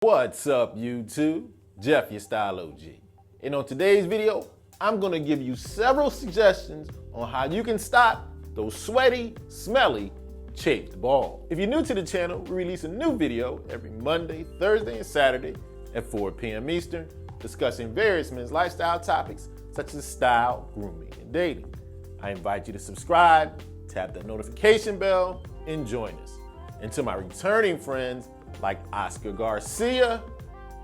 What's up, YouTube? Jeff, your Style O.G. And on today's video, I'm gonna give you several suggestions on how you can stop those sweaty, smelly, chafed balls. If you're new to the channel, we release a new video every Monday, Thursday, and Saturday at 4 p.m. Eastern, discussing various men's lifestyle topics such as style, grooming, and dating. I invite you to subscribe, tap that notification bell, and join us. And to my returning friends like Oscar Garcia,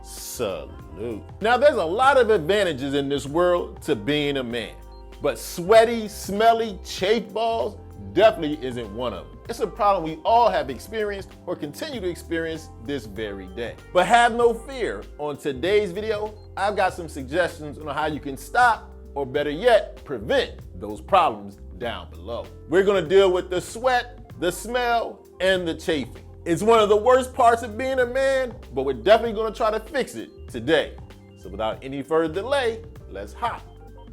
salute. Now, there's a lot of advantages in this world to being a man, but sweaty, smelly, chafed balls definitely isn't one of them. It's a problem we all have experienced or continue to experience this very day. But have no fear, on today's video, I've got some suggestions on how you can stop, or better yet, prevent those problems down below. We're gonna deal with the sweat, the smell, and the chafing. It's one of the worst parts of being a man, but we're definitely gonna try to fix it today. So without any further delay, let's hop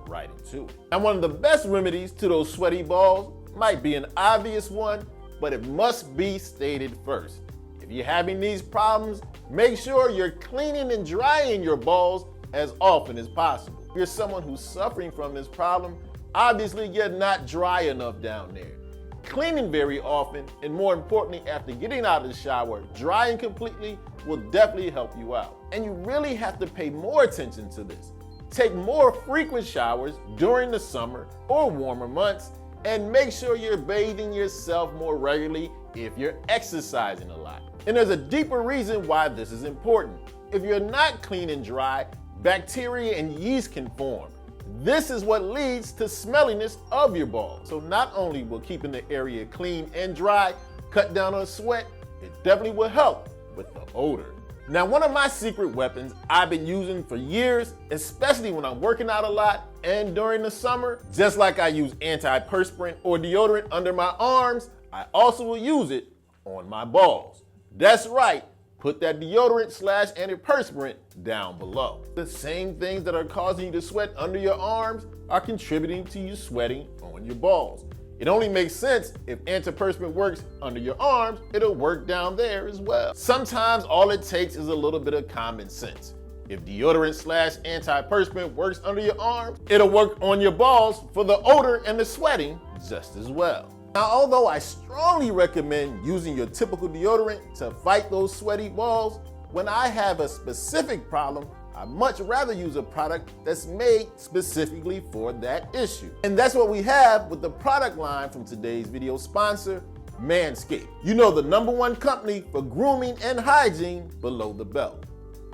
right into it. And one of the best remedies to those sweaty balls might be an obvious one, but it must be stated first. If you're having these problems, make sure you're cleaning and drying your balls as often as possible. If you're someone who's suffering from this problem, obviously you're not dry enough down there. Cleaning very often, and more importantly, after getting out of the shower, drying completely will definitely help you out. And you really have to pay more attention to this. Take more frequent showers during the summer or warmer months, and make sure you're bathing yourself more regularly if you're exercising a lot. And there's a deeper reason why this is important. If you're not clean and dry, bacteria and yeast can form. This is what leads to smelliness of your balls. So not only will keeping the area clean and dry cut down on sweat, it definitely will help with the odor. Now, one of my secret weapons I've been using for years, especially when I'm working out a lot and during the summer, just like I use antiperspirant or deodorant under my arms, I also will use it on my balls. That's right. Put that deodorant/antiperspirant down below. The same things that are causing you to sweat under your arms are contributing to you sweating on your balls. It only makes sense if antiperspirant works under your arms, it'll work down there as well. Sometimes all it takes is a little bit of common sense. If deodorant/antiperspirant works under your arms, it'll work on your balls for the odor and the sweating just as well. Now, although I strongly recommend using your typical deodorant to fight those sweaty balls, when I have a specific problem, I'd much rather use a product that's made specifically for that issue. And that's what we have with the product line from today's video sponsor, Manscaped. You know, the #1 company for grooming and hygiene below the belt.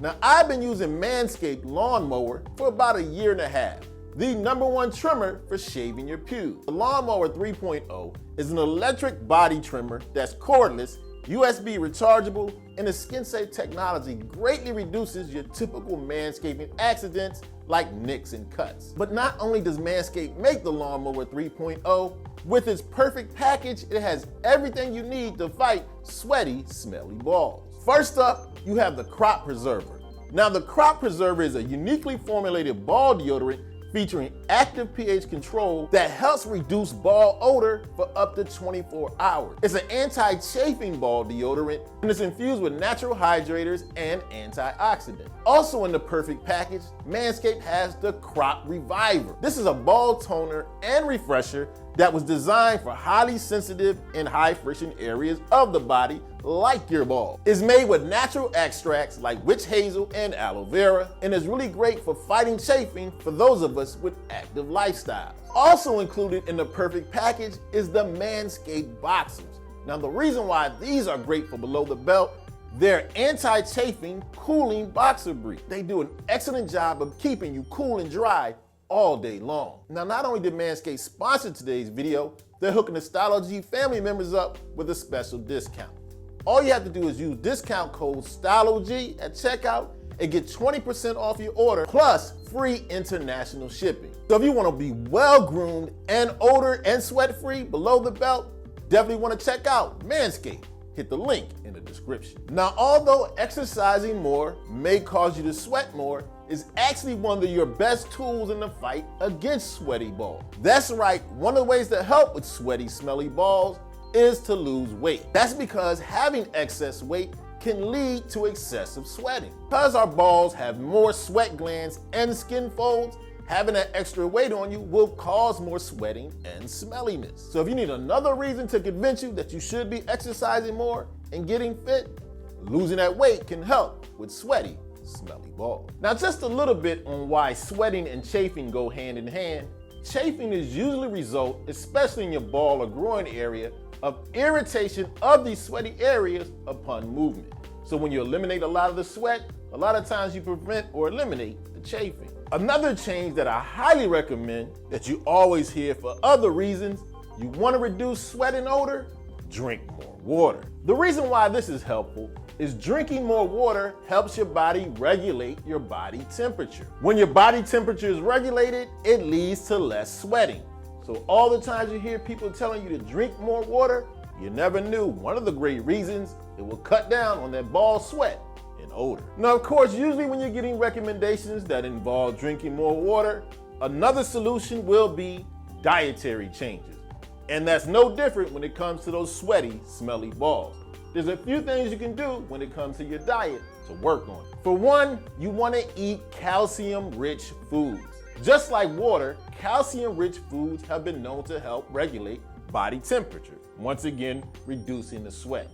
Now, I've been using Manscaped lawnmower for about a year and a half. The #1 trimmer for shaving your pubes. The Lawnmower 3.0 is an electric body trimmer that's cordless, USB rechargeable, and the skin-safe technology greatly reduces your typical manscaping accidents like nicks and cuts. But not only does Manscaped make the Lawnmower 3.0, with its perfect package, it has everything you need to fight sweaty, smelly balls. First up, you have the Crop Preserver. Now, the Crop Preserver is a uniquely formulated ball deodorant featuring active pH control that helps reduce ball odor for up to 24 hours. It's an anti-chafing ball deodorant, and it's infused with natural hydrators and antioxidants. Also in the perfect package, Manscaped has the Crop Reviver. This is a ball toner and refresher that was designed for highly sensitive and high friction areas of the body, like your balls. It's made with natural extracts like witch hazel and aloe vera, and is really great for fighting chafing for those of us with active lifestyles. Also included in the perfect package is the Manscaped Boxers. Now, the reason why these are great for below the belt, they're anti-chafing, cooling boxer briefs. They do an excellent job of keeping you cool and dry all day long. Now, not only did Manscaped sponsor today's video, they're hooking the Style O.G family members up with a special discount. All you have to do is use discount code StyleOG at checkout and get 20% off your order, plus free international shipping. So if you want to be well-groomed and odor and sweat-free below the belt, definitely want to check out Manscaped. Hit the link in the description. Now, although exercising more may cause you to sweat more, is actually one of your best tools in the fight against sweaty balls. That's right, one of the ways to help with sweaty, smelly balls is to lose weight. That's because having excess weight can lead to excessive sweating. Because our balls have more sweat glands and skin folds, having that extra weight on you will cause more sweating and smelliness. So if you need another reason to convince you that you should be exercising more and getting fit, losing that weight can help with sweaty, smelly balls. Now just a little bit on why sweating and chafing go hand in hand. Chafing is usually a result, especially in your ball or groin area, of irritation of these sweaty areas upon movement. So when you eliminate a lot of the sweat, a lot of times you prevent or eliminate the chafing. Another change that I highly recommend that you always hear for other reasons, you want to reduce sweat and odor, drink more water. The reason why this is helpful is drinking more water helps your body regulate your body temperature. When your body temperature is regulated, it leads to less sweating. So all the times you hear people telling you to drink more water, you never knew one of the great reasons it will cut down on that ball sweat and odor. Now, of course, usually when you're getting recommendations that involve drinking more water, another solution will be dietary changes. And that's no different when it comes to those sweaty, smelly balls. There's a few things you can do when it comes to your diet to work on it. For one, you want to eat calcium-rich foods. Just like water, calcium-rich foods have been known to help regulate body temperature, once again, reducing the sweat.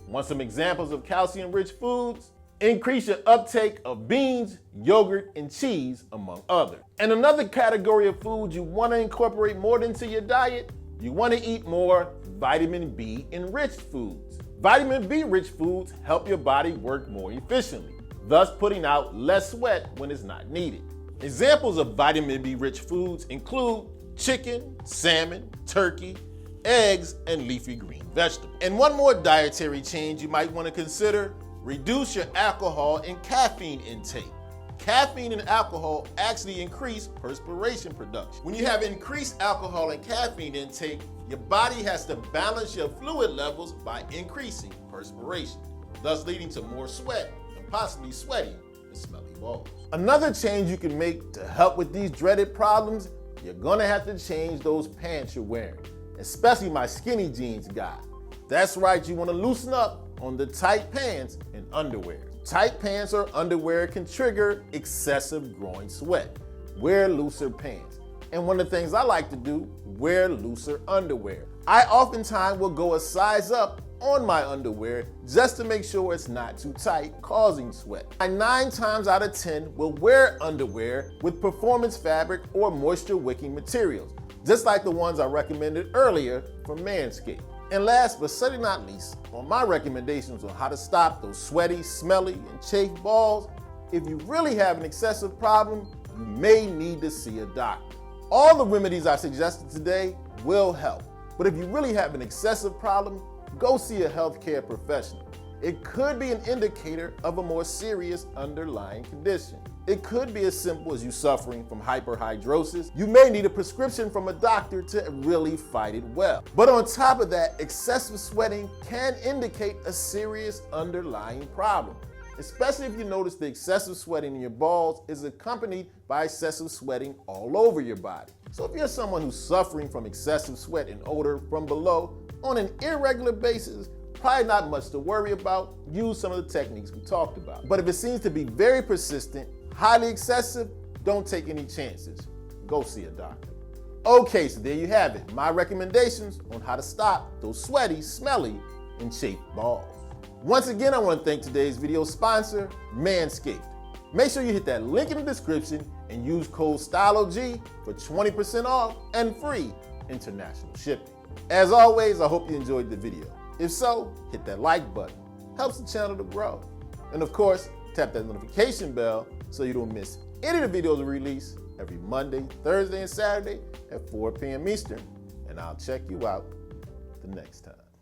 Want some examples of calcium-rich foods? Increase your uptake of beans, yogurt, and cheese, among others. And another category of foods you want to incorporate more into your diet, you want to eat more vitamin B-enriched foods. Vitamin B-rich foods help your body work more efficiently, thus putting out less sweat when it's not needed. Examples of vitamin B-rich foods include chicken, salmon, turkey, eggs, and leafy green vegetables. And one more dietary change you might want to consider, reduce your alcohol and caffeine intake. Caffeine and alcohol actually increase perspiration production. When you have increased alcohol and caffeine intake, your body has to balance your fluid levels by increasing perspiration, thus leading to more sweat and possibly sweaty and smelly balls. Another change you can make to help with these dreaded problems, you're gonna have to change those pants you're wearing, especially my skinny jeans guy. That's right, you wanna loosen up on the tight pants and underwear. Tight pants or underwear can trigger excessive groin sweat. Wear looser pants. And one of the things I like to do, wear looser underwear. I oftentimes will go a size up on my underwear just to make sure it's not too tight, causing sweat. I 9 times out of 10 will wear underwear with performance fabric or moisture wicking materials, just like the ones I recommended earlier from Manscaped. And last but certainly not least, on my recommendations on how to stop those sweaty, smelly, and chafed balls, if you really have an excessive problem, you may need to see a doctor. All the remedies I suggested today will help, but if you really have an excessive problem, go see a healthcare professional. It could be an indicator of a more serious underlying condition. It could be as simple as you suffering from hyperhidrosis. You may need a prescription from a doctor to really fight it well. But on top of that, excessive sweating can indicate a serious underlying problem, especially if you notice the excessive sweating in your balls is accompanied by excessive sweating all over your body. So if you're someone who's suffering from excessive sweat and odor from below on an irregular basis, probably not much to worry about. Use some of the techniques we talked about. But if it seems to be very persistent, highly excessive, don't take any chances. Go see a doctor. Okay, so there you have it. My recommendations on how to stop those sweaty, smelly, and chafed balls. Once again, I want to thank today's video sponsor, Manscaped. Make sure you hit that link in the description and use code Style O.G for 20% off and free international shipping. As always, I hope you enjoyed the video. If so, hit that like button. Helps the channel to grow. And of course, tap that notification bell so you don't miss any of the videos we release every Monday, Thursday, and Saturday at 4 p.m. Eastern. And I'll check you out the next time.